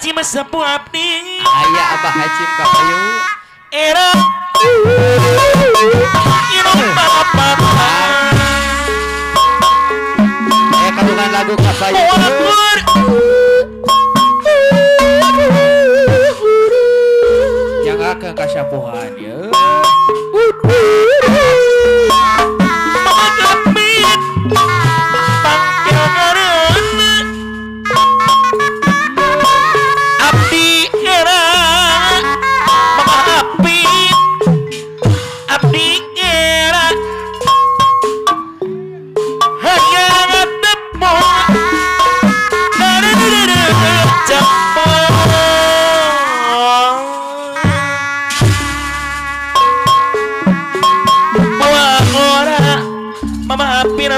Haji Sepuh abdi aya Abah Hajim ka payu era irung balapan kadungan lagu ka payu yang akan kasapuhan ya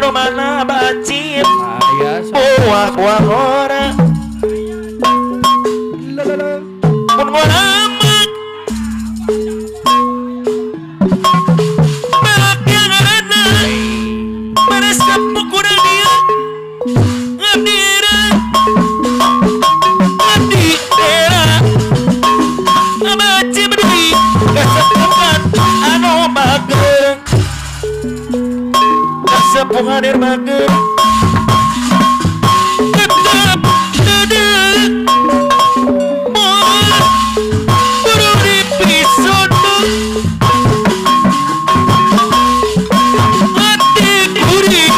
mana bacim buah orang pun ngolamak bahagia karena beres kapuk kuda dia ngadira ngadira bacim berdiri kesepukan anu bageng sepuh hadir bager tetap dedek buru dipisut hati kuring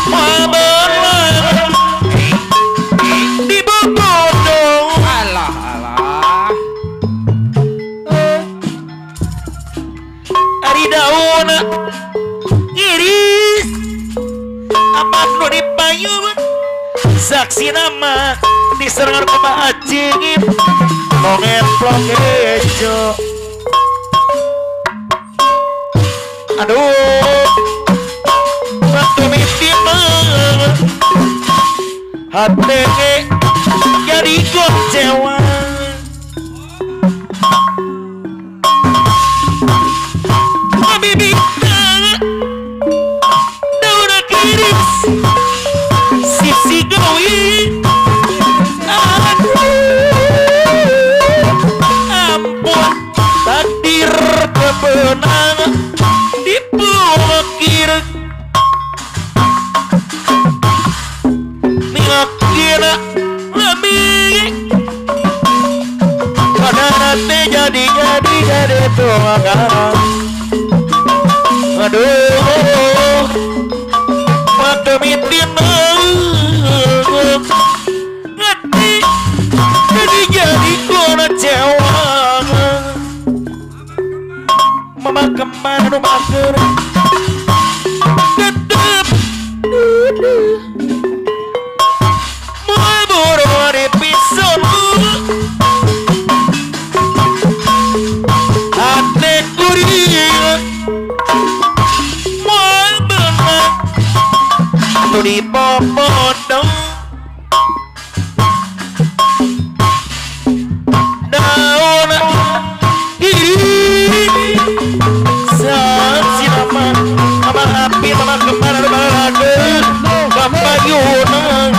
mabalang di bobodong alah ari daun iris amat nu dipayung saksi nama diserengar koma acingin mau ngeplok ejo aduh waktu mimpi hati jadi kecewa bibi sisi gawi ampun takdir kebenang dipukir ngakira lebih pada nanti jadi tuangan aduh waktu mitin ngerti jadi kona cewek mama kemana mager tetep mau buru di pisau hati kuring mau benar tu di popodong daun diri saat siraman mama api mama kemana balade bapak yunang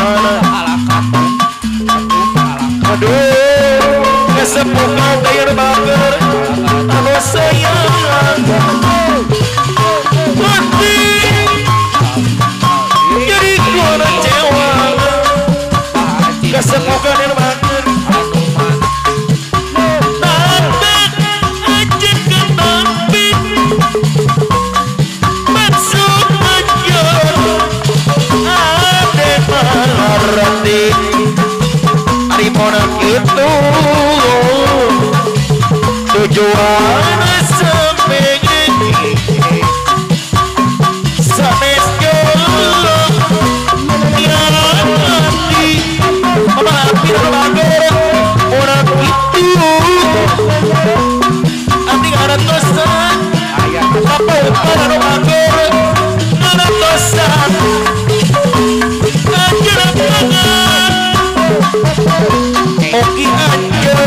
aduh kesepukan daya bager anu sayang mati jadi kona cewa kesepukan yang bager nambek aja ke nampik maksud aja ada marati arimonang itu tujuan sepengen sanes gelap hati mama api bager orang itu abdi ngaratosan apa para bager ngaratosan anjir banget oki anjir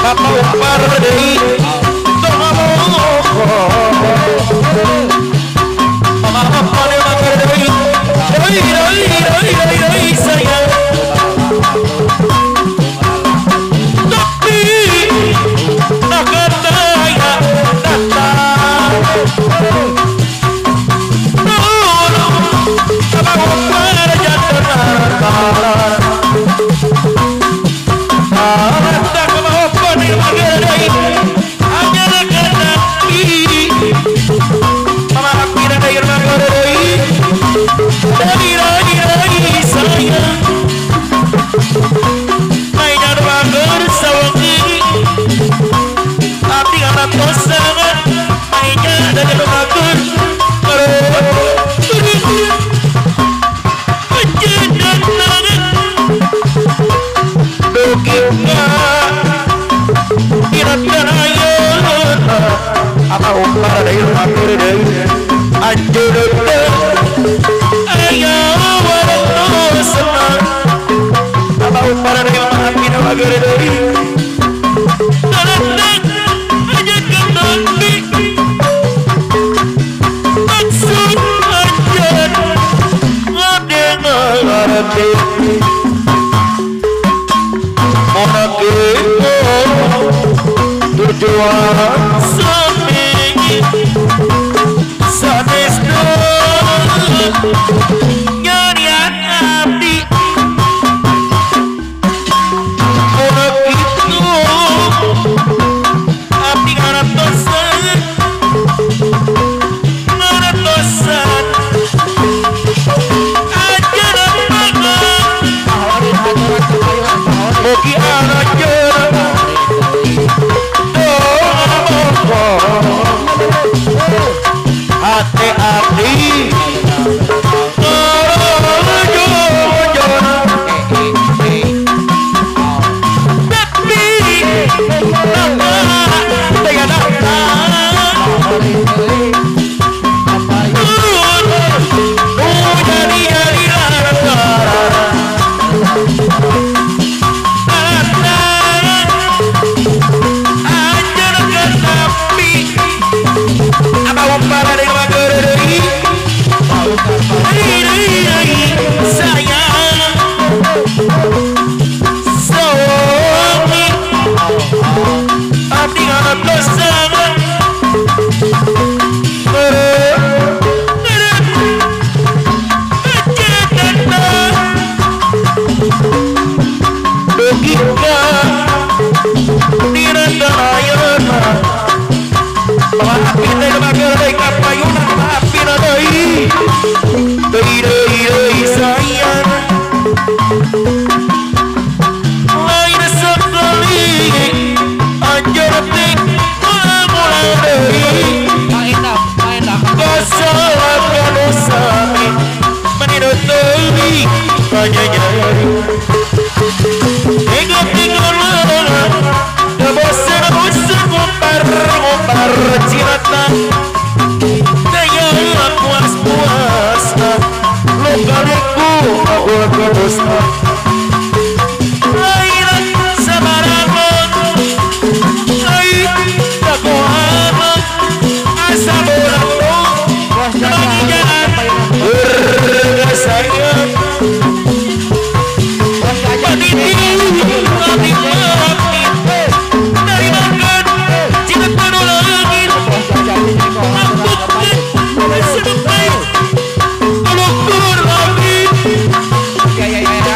papa upar deui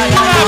Ya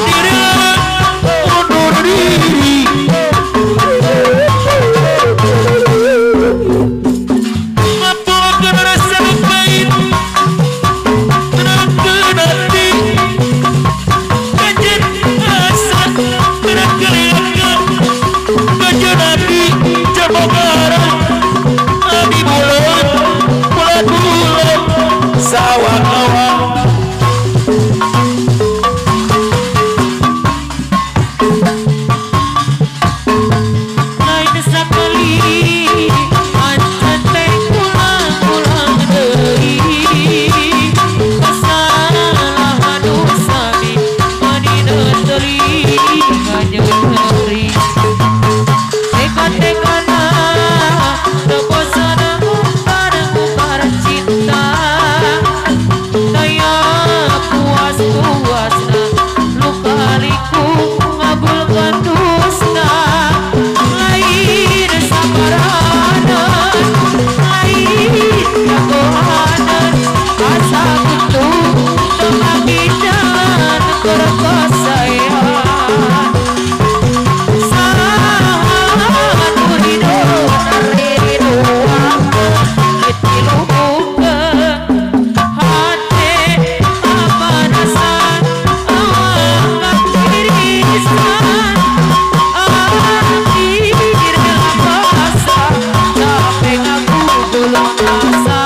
asa